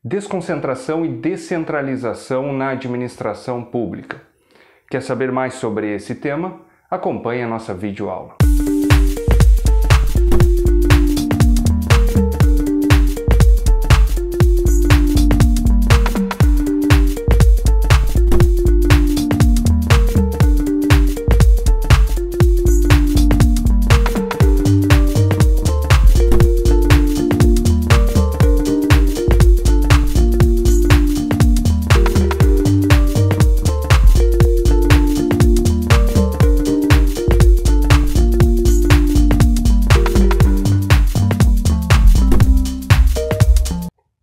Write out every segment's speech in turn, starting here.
Desconcentração e descentralização na administração pública. Quer saber mais sobre esse tema? Acompanhe a nossa videoaula.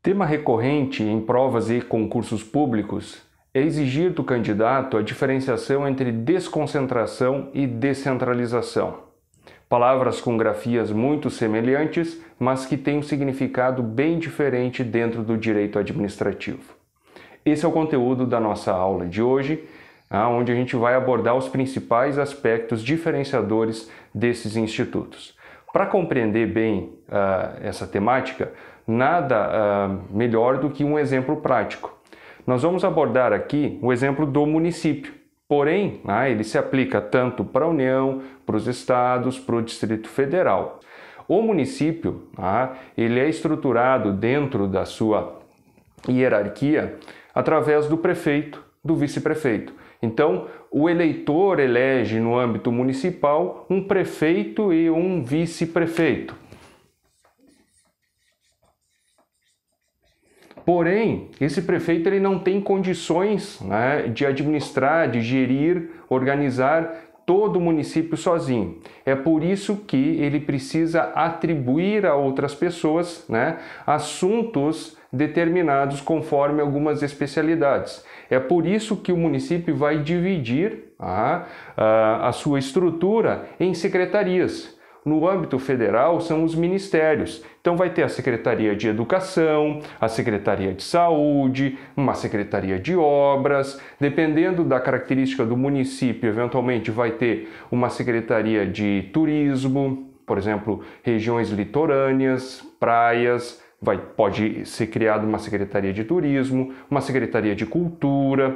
Tema recorrente em provas e concursos públicos é exigir do candidato a diferenciação entre desconcentração e descentralização. Palavras com grafias muito semelhantes, mas que têm um significado bem diferente dentro do direito administrativo. Esse é o conteúdo da nossa aula de hoje, onde a gente vai abordar os principais aspectos diferenciadores desses institutos. Para compreender bem essa temática, nada melhor do que um exemplo prático. Nós vamos abordar aqui o exemplo do município, porém, ele se aplica tanto para a União, para os estados, para o Distrito Federal. O município, ele é estruturado dentro da sua hierarquia através do prefeito, do vice-prefeito. Então, o eleitor elege no âmbito municipal um prefeito e um vice-prefeito. Porém, esse prefeito ele não tem condições, de administrar, de gerir, organizar todo o município sozinho. É por isso que ele precisa atribuir a outras pessoas, assuntos determinados conforme algumas especialidades. É por isso que o município vai dividir a sua estrutura em secretarias. No âmbito federal são os ministérios. Então vai ter a Secretaria de Educação, a Secretaria de Saúde, uma Secretaria de Obras. Dependendo da característica do município, eventualmente vai ter uma Secretaria de Turismo, por exemplo, regiões litorâneas, praias. Pode ser criada uma Secretaria de Turismo, uma Secretaria de Cultura,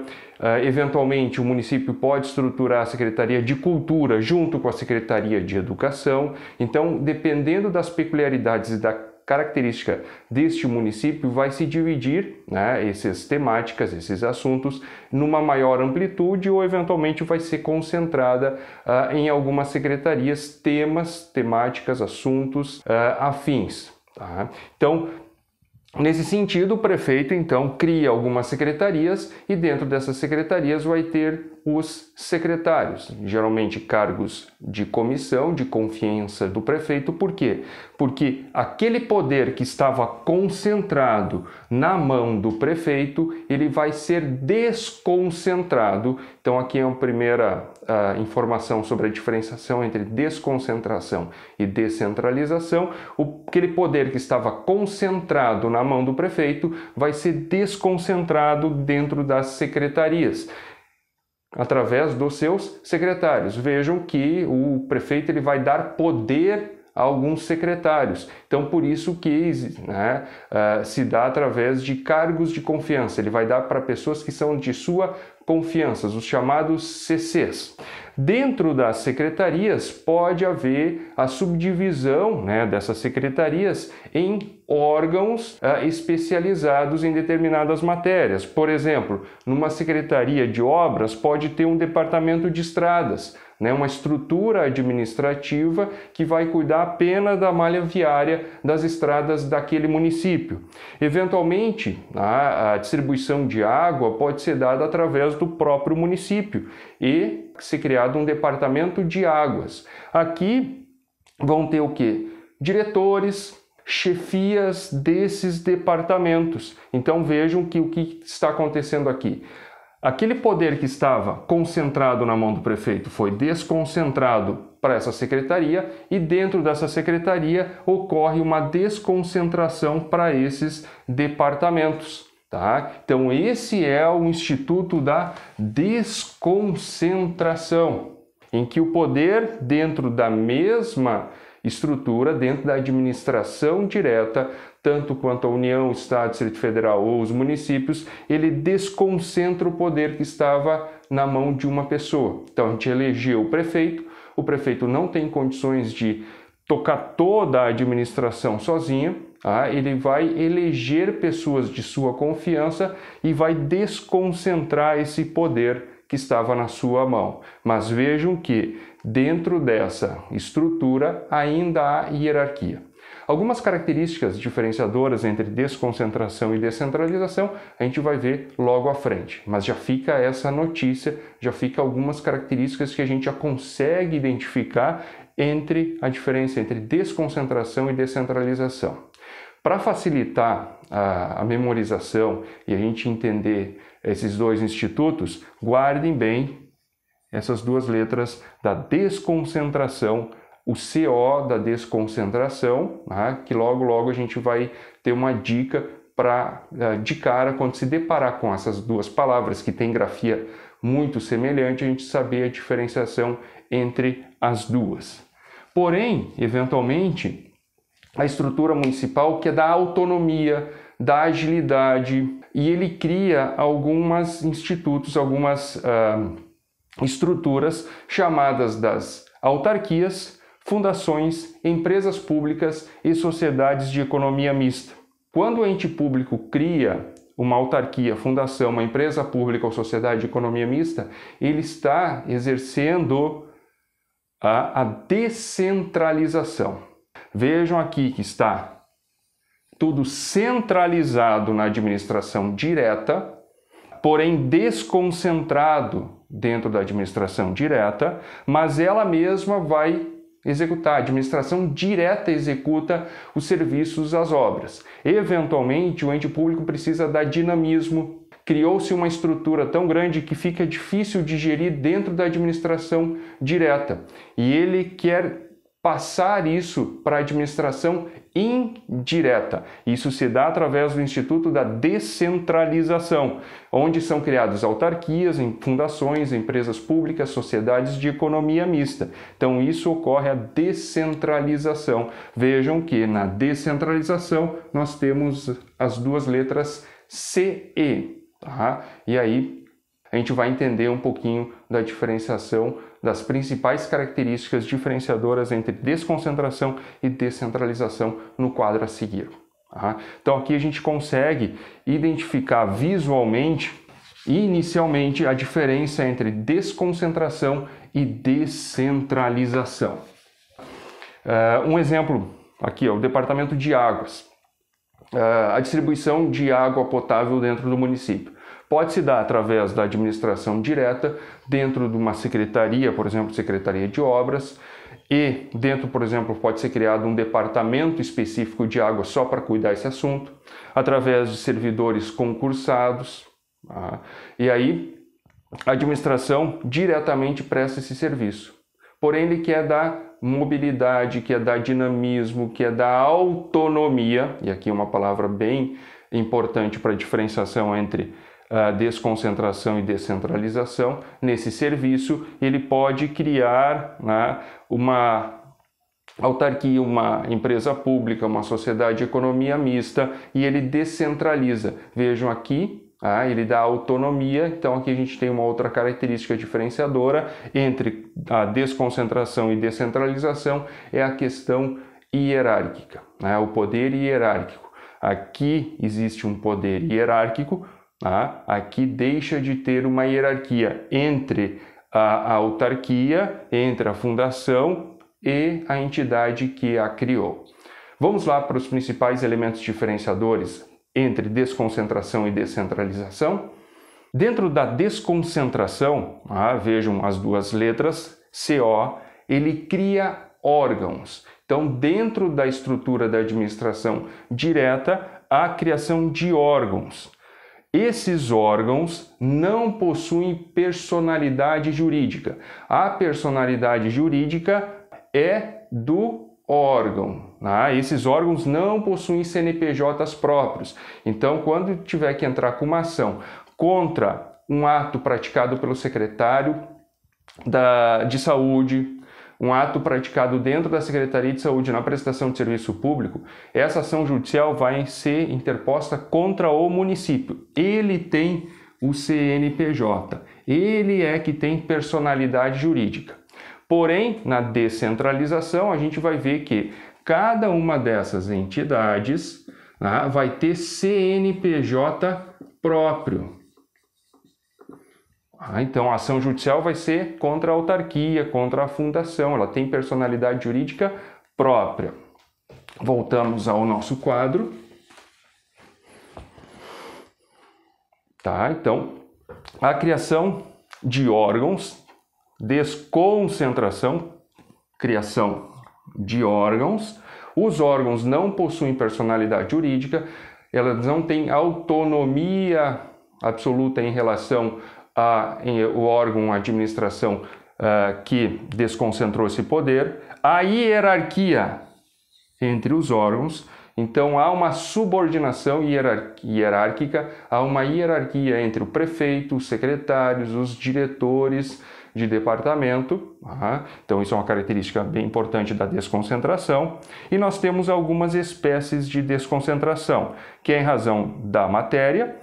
eventualmente o município pode estruturar a Secretaria de Cultura junto com a Secretaria de Educação. Então, dependendo das peculiaridades e da característica deste município, vai se dividir essas temáticas, esses assuntos, numa maior amplitude ou eventualmente vai ser concentrada em algumas secretarias, temas, temáticas, assuntos afins. Então, nesse sentido, o prefeito então cria algumas secretarias e dentro dessas secretarias vai ter os secretários, geralmente cargos de comissão, de confiança do prefeito. Por quê? Porque aquele poder que estava concentrado na mão do prefeito, ele vai ser desconcentrado. Então aqui é a primeira informação sobre a diferenciação entre desconcentração e descentralização. Aquele poder que estava concentrado na mão do prefeito vai ser desconcentrado dentro das secretarias, através dos seus secretários. Vejam que o prefeito ele vai dar poder a alguns secretários. Então, por isso que se dá através de cargos de confiança. Ele vai dar para pessoas que são de sua confiança, os chamados CCs. Dentro das secretarias pode haver a subdivisão dessas secretarias em órgãos especializados em determinadas matérias. Por exemplo, numa secretaria de obras pode ter um departamento de estradas, uma estrutura administrativa que vai cuidar apenas da malha viária das estradas daquele município. Eventualmente, a distribuição de água pode ser dada através do próprio município e ser criado um departamento de águas. Aqui vão ter o quê? Diretores, chefias desses departamentos. Então vejam que o que está acontecendo aqui. Aquele poder que estava concentrado na mão do prefeito foi desconcentrado para essa secretaria e dentro dessa secretaria ocorre uma desconcentração para esses departamentos. Então esse é o Instituto da Desconcentração, em que o poder dentro da mesma estrutura dentro da administração direta, tanto quanto a União, Estado, Distrito Federal ou os municípios, ele desconcentra o poder que estava na mão de uma pessoa. Então a gente elegeu o prefeito não tem condições de tocar toda a administração sozinha, tá? Ele vai eleger pessoas de sua confiança e vai desconcentrar esse poder que estava na sua mão. Mas vejam que dentro dessa estrutura ainda há hierarquia. Algumas características diferenciadoras entre desconcentração e descentralização a gente vai ver logo à frente, mas já fica essa notícia, já fica algumas características que a gente já consegue identificar entre a diferença entre desconcentração e descentralização. Para facilitar a memorização e a gente entender esses dois institutos, guardem bem essas duas letras da desconcentração, o CO da desconcentração, né, que logo a gente vai ter uma dica para de cara quando se deparar com essas duas palavras que têm grafia muito semelhante, a gente saber a diferenciação entre as duas. Porém, eventualmente, a estrutura municipal que é da autonomia, da agilidade, e ele cria alguns institutos, algumas estruturas chamadas das autarquias, fundações, empresas públicas e sociedades de economia mista. Quando o ente público cria uma autarquia, fundação, uma empresa pública ou sociedade de economia mista, ele está exercendo a descentralização. Vejam aqui que está tudo centralizado na administração direta, porém desconcentrado dentro da administração direta, mas ela mesma vai executar. A administração direta executa os serviços, as obras. Eventualmente, o ente público precisa dar dinamismo. Criou-se uma estrutura tão grande que fica difícil de gerir dentro da administração direta. E ele quer passar isso para a administração indireta. Isso se dá através do Instituto da Descentralização, onde são criadas autarquias, fundações, empresas públicas, sociedades de economia mista. Então isso ocorre a descentralização. Vejam que na descentralização nós temos as duas letras CE, tá? E aí a gente vai entender um pouquinho da diferenciação das principais características diferenciadoras entre desconcentração e descentralização no quadro a seguir. Tá? Então aqui a gente consegue identificar visualmente e inicialmente a diferença entre desconcentração e descentralização. Um exemplo aqui, o Departamento de Águas. A distribuição de água potável dentro do município. Pode se dar através da administração direta, dentro de uma secretaria, por exemplo, Secretaria de Obras, e dentro, por exemplo, pode ser criado um departamento específico de água só para cuidar desse assunto, através de servidores concursados, tá? E aí a administração diretamente presta esse serviço. Porém, ele quer dar mobilidade, quer dar dinamismo, quer dar autonomia, e aqui uma palavra bem importante para a diferenciação entre desconcentração e descentralização. Nesse serviço, ele pode criar, né, uma autarquia, uma empresa pública, uma sociedade de economia mista, e ele descentraliza. Vejam aqui, ele dá autonomia. Então aqui a gente tem uma outra característica diferenciadora entre a desconcentração e descentralização, é a questão hierárquica, né, o poder hierárquico. Aqui existe um poder hierárquico, aqui deixa de ter uma hierarquia entre a autarquia, entre a fundação e a entidade que a criou. Vamos lá para os principais elementos diferenciadores entre desconcentração e descentralização. Dentro da desconcentração, vejam as duas letras, CO, ele cria órgãos. Então, dentro da estrutura da administração direta, há a criação de órgãos. Esses órgãos não possuem personalidade jurídica. A personalidade jurídica é do órgão. Esses órgãos não possuem CNPJs próprios. Então, quando tiver que entrar com uma ação contra um ato praticado pelo secretário de saúde, um ato praticado dentro da Secretaria de Saúde na prestação de serviço público, essa ação judicial vai ser interposta contra o município. Ele tem o CNPJ, ele é que tem personalidade jurídica. Porém, na descentralização, a gente vai ver que cada uma dessas entidades vai ter CNPJ próprio. Então, a ação judicial vai ser contra a autarquia, contra a fundação, ela tem personalidade jurídica própria. Voltamos ao nosso quadro. Então, a criação de órgãos, desconcentração, criação de órgãos. Os órgãos não possuem personalidade jurídica, elas não têm autonomia absoluta em relação ao órgão, a administração que desconcentrou esse poder. A hierarquia entre os órgãos, então há uma subordinação hierárquica, há uma hierarquia entre o prefeito, os secretários, os diretores de departamento. Então isso é uma característica bem importante da desconcentração. E nós temos algumas espécies de desconcentração, que é em razão da matéria,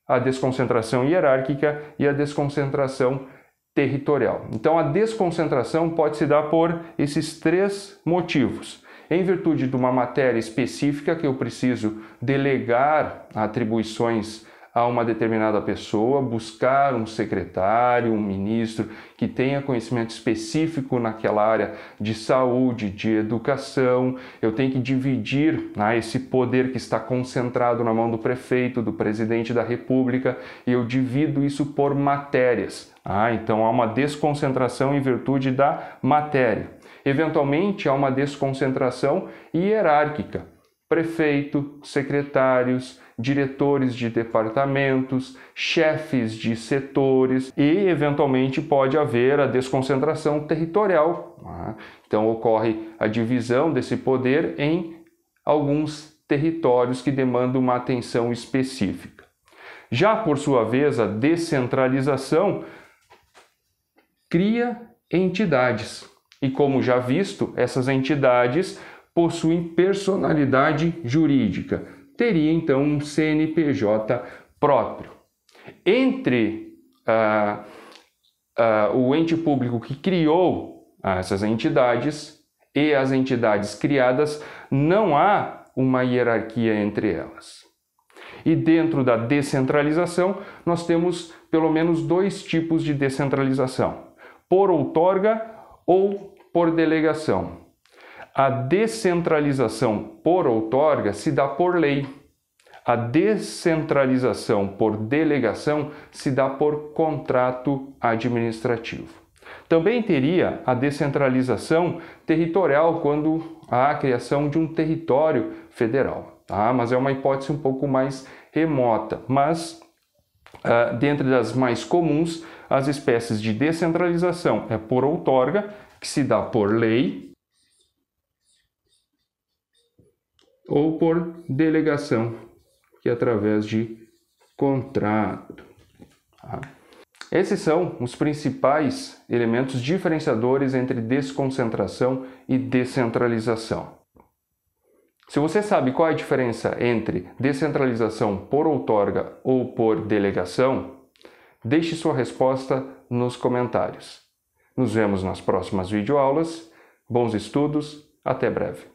a desconcentração hierárquica e a desconcentração territorial. Então a desconcentração pode se dar por esses três motivos. Em virtude de uma matéria específica que eu preciso delegar atribuições a uma determinada pessoa, buscar um secretário, um ministro que tenha conhecimento específico naquela área de saúde, de educação. Eu tenho que dividir esse poder que está concentrado na mão do prefeito, do presidente da República, e eu divido isso por matérias. Então há uma desconcentração em virtude da matéria. Eventualmente há uma desconcentração hierárquica. Prefeito, secretários, diretores de departamentos, chefes de setores, e eventualmente pode haver a desconcentração territorial. Então ocorre a divisão desse poder em alguns territórios que demandam uma atenção específica. Já por sua vez, a descentralização cria entidades. E como já visto, essas entidades possuem personalidade jurídica. Teria então um CNPJ próprio. Entre o ente público que criou essas entidades e as entidades criadas, não há uma hierarquia entre elas. E dentro da descentralização, nós temos pelo menos dois tipos de descentralização: por outorga ou por delegação. A descentralização por outorga se dá por lei. A descentralização por delegação se dá por contrato administrativo. Também teria a descentralização territorial quando há a criação de um território federal. Mas é uma hipótese um pouco mais remota. Mas, dentre das mais comuns, as espécies de descentralização é por outorga, que se dá por lei, ou por delegação, que é através de contrato. Esses são os principais elementos diferenciadores entre desconcentração e descentralização. Se você sabe qual é a diferença entre descentralização por outorga ou por delegação, deixe sua resposta nos comentários. Nos vemos nas próximas videoaulas. Bons estudos, até breve.